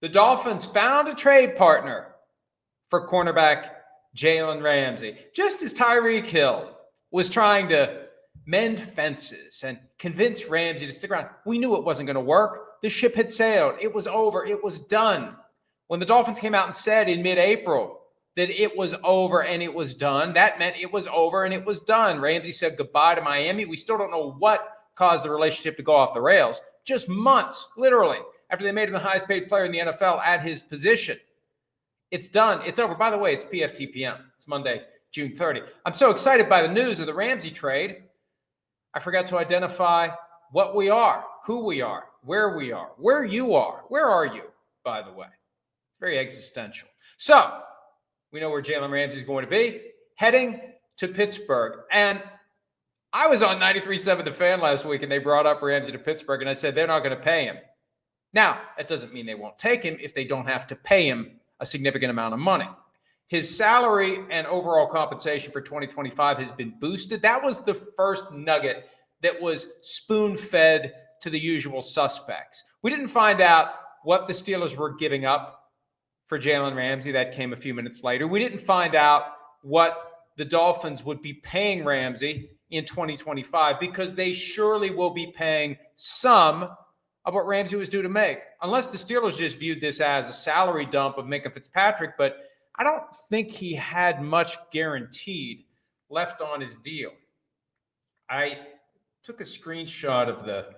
The Dolphins found a trade partner for cornerback Jalen Ramsey, just as Tyreek Hill was trying to mend fences and convince Ramsey to stick around. We knew it wasn't going to work. The ship had sailed. It was over. It was done. When the Dolphins came out and said in mid-April that it was over and it was done, that meant it was over and it was done. Ramsey said goodbye to Miami. We still don't know what caused the relationship to go off the rails. Just months, literally, after they made him the highest paid player in the NFL at his position. It's done. It's over. By the way, it's PFTPM. It's Monday, June 30. I'm so excited by the news of the Ramsey trade. I forgot to identify what we are, who we are, where you are. Where are you, by the way? It's very existential. So we know where Jalen Ramsey is going to be, heading to Pittsburgh. And I was on 93.7 The Fan last week, and they brought up Ramsey to Pittsburgh, and I said they're not going to pay him. Now, that doesn't mean they won't take him if they don't have to pay him a significant amount of money. His salary and overall compensation for 2025 has been boosted. That was the first nugget that was spoon-fed to the usual suspects. We didn't find out what the Steelers were giving up for Jalen Ramsey. That came a few minutes later. We didn't find out what the Dolphins would be paying Ramsey in 2025 because they surely will be paying some of what Ramsey was due to make, unless the Steelers just viewed this as a salary dump of Minkah Fitzpatrick, but I don't think he had much guaranteed left on his deal. I took a screenshot of the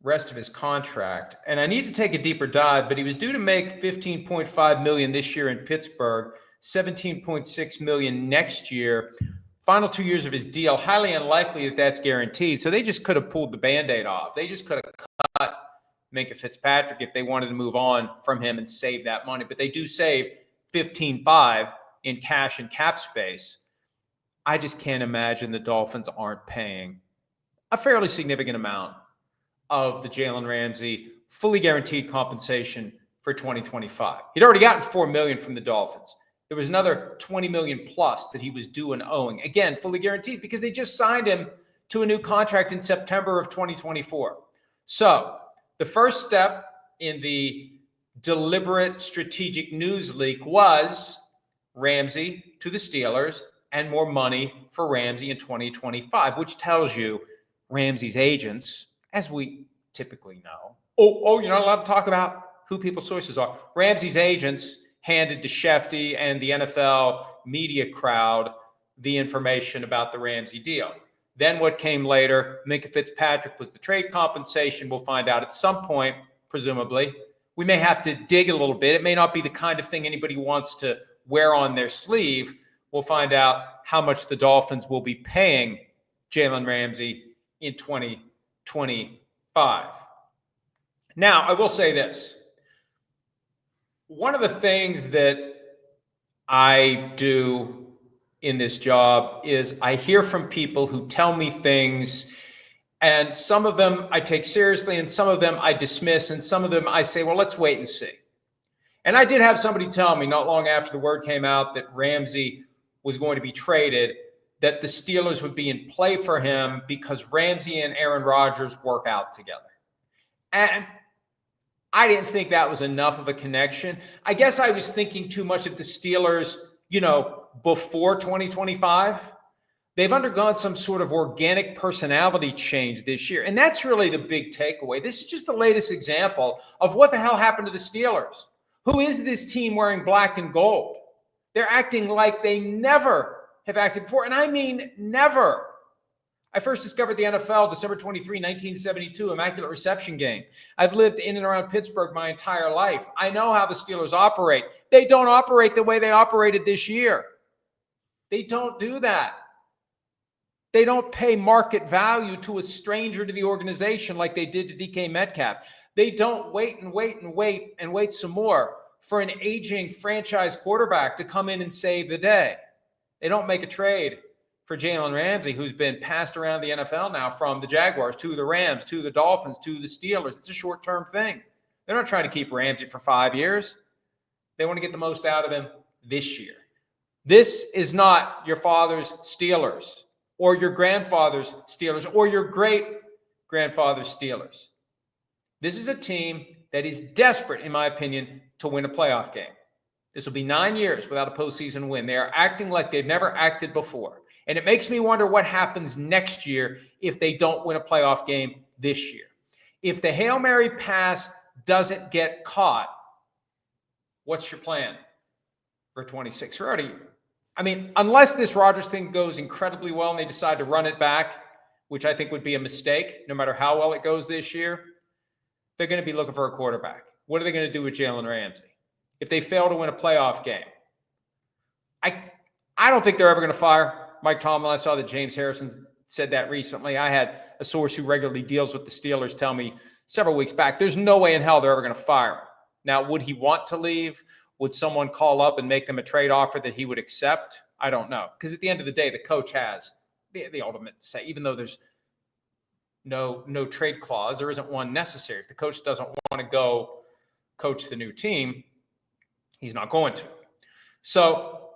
rest of his contract, and I need to take a deeper dive, but he was due to make $15.5 million this year in Pittsburgh, $17.6 million next year. Final 2 years of his deal, highly unlikely that that's guaranteed. So they just could have pulled the Band-Aid off. They just could have cut Minkah Fitzpatrick if they wanted to move on from him and save that money. But they do save $15.5 in cash and cap space. I just can't imagine the Dolphins aren't paying a fairly significant amount of the Jalen Ramsey fully guaranteed compensation for 2025. He'd already gotten $4 million from the Dolphins. There was another $20 million plus that he was due and owing. Again, fully guaranteed because they just signed him to a new contract in September of 2024. So the first step in the deliberate strategic news leak was Ramsey to the Steelers and more money for Ramsey in 2025, which tells you Ramsey's agents, as we typically know. You're not allowed to talk about who people's sources are. Ramsey's agents handed to Shefty and the NFL media crowd the information about the Ramsey deal. Then what came later, Minkah Fitzpatrick was the trade compensation. We'll find out at some point, presumably. We may have to dig a little bit. It may not be the kind of thing anybody wants to wear on their sleeve. We'll find out how much the Dolphins will be paying Jalen Ramsey in 2025. Now, I will say this. One of the things that I do in this job is I hear from people who tell me things, and some of them I take seriously, and some of them I dismiss, and some of them I say, well, let's wait and see. And I did have somebody tell me not long after the word came out that Ramsey was going to be traded, that the Steelers would be in play for him because Ramsey and Aaron Rodgers work out together. And I didn't think that was enough of a connection. I guess I was thinking too much of the Steelers, before 2025. They've undergone some sort of organic personality change this year. And that's really the big takeaway. This is just the latest example of what the hell happened to the Steelers. Who is this team wearing black and gold? They're acting like they never have acted before. And I mean never. I first discovered the NFL December 23, 1972, Immaculate Reception game. I've lived in and around Pittsburgh my entire life. I know how the Steelers operate. They don't operate the way they operated this year. They don't do that. They don't pay market value to a stranger to the organization like they did to DK Metcalf. They don't wait some more for an aging franchise quarterback to come in and save the day. They don't make a trade for Jalen Ramsey, who's been passed around the NFL now from the Jaguars to the Rams, to the Dolphins, to the Steelers. It's a short-term thing. They're not trying to keep Ramsey for 5 years. They want to get the most out of him this year. This is not your father's Steelers or your grandfather's Steelers or your great-grandfather's Steelers. This is a team that is desperate, in my opinion, to win a playoff game. This will be 9 years without a postseason win. They are acting like they've never acted before. And it makes me wonder what happens next year if they don't win a playoff game this year. If the Hail Mary pass doesn't get caught, what's your plan for 26? Unless this Rodgers thing goes incredibly well and they decide to run it back, which I think would be a mistake, no matter how well it goes this year, they're going to be looking for a quarterback. What are they going to do with Jalen Ramsey? If they fail to win a playoff game, I don't think they're ever going to fire Mike Tomlin. I saw that James Harrison said that recently. I had a source who regularly deals with the Steelers tell me several weeks back, there's no way in hell they're ever going to fire him. Now, would he want to leave? Would someone call up and make them a trade offer that he would accept? I don't know. Because at the end of the day, the coach has the ultimate say. Even though there's no trade clause, there isn't one necessary. If the coach doesn't want to go coach the new team, he's not going to. So,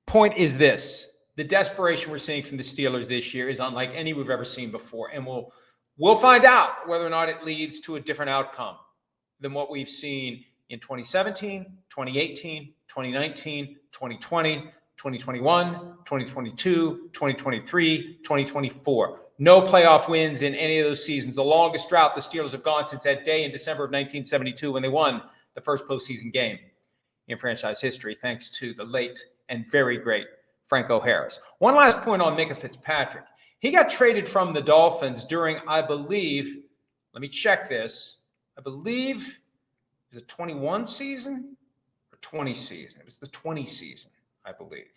point is this. The desperation we're seeing from the Steelers this year is unlike any we've ever seen before. And we'll find out whether or not it leads to a different outcome than what we've seen in 2017, 2018, 2019, 2020, 2021, 2022, 2023, 2024. No playoff wins in any of those seasons. The longest drought the Steelers have gone since that day in December of 1972 when they won the first postseason game in franchise history, thanks to the late and very great Franco Harris. One last point on Minkah Fitzpatrick. He got traded from the Dolphins during, I believe, let me check this. I believe it was the 21 season or 20 season. It was the 20 season, I believe.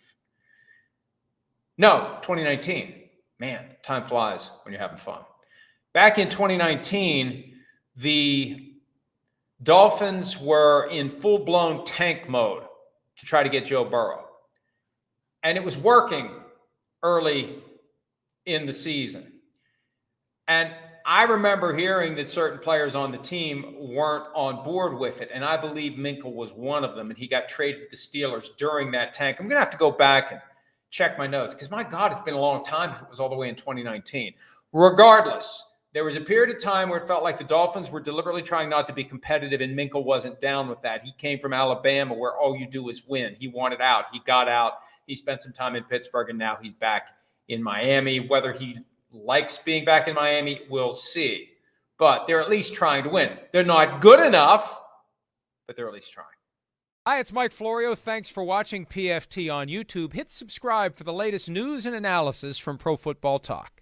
No, 2019. Man, time flies when you're having fun. Back in 2019, the Dolphins were in full-blown tank mode to try to get Joe Burrow. And it was working early in the season. And I remember hearing that certain players on the team weren't on board with it. And I believe Minkah was one of them. And he got traded to the Steelers during that tank. I'm going to have to go back and check my notes because, my God, it's been a long time if it was all the way in 2019. Regardless, there was a period of time where it felt like the Dolphins were deliberately trying not to be competitive, and Minkah wasn't down with that. He came from Alabama where all you do is win. He wanted out. He got out. He spent some time in Pittsburgh, and now he's back in Miami. Whether he likes being back in Miami, we'll see. But they're at least trying to win. They're not good enough, but they're at least trying. Hi, it's Mike Florio. Thanks for watching PFT on YouTube. Hit subscribe for the latest news and analysis from Pro Football Talk.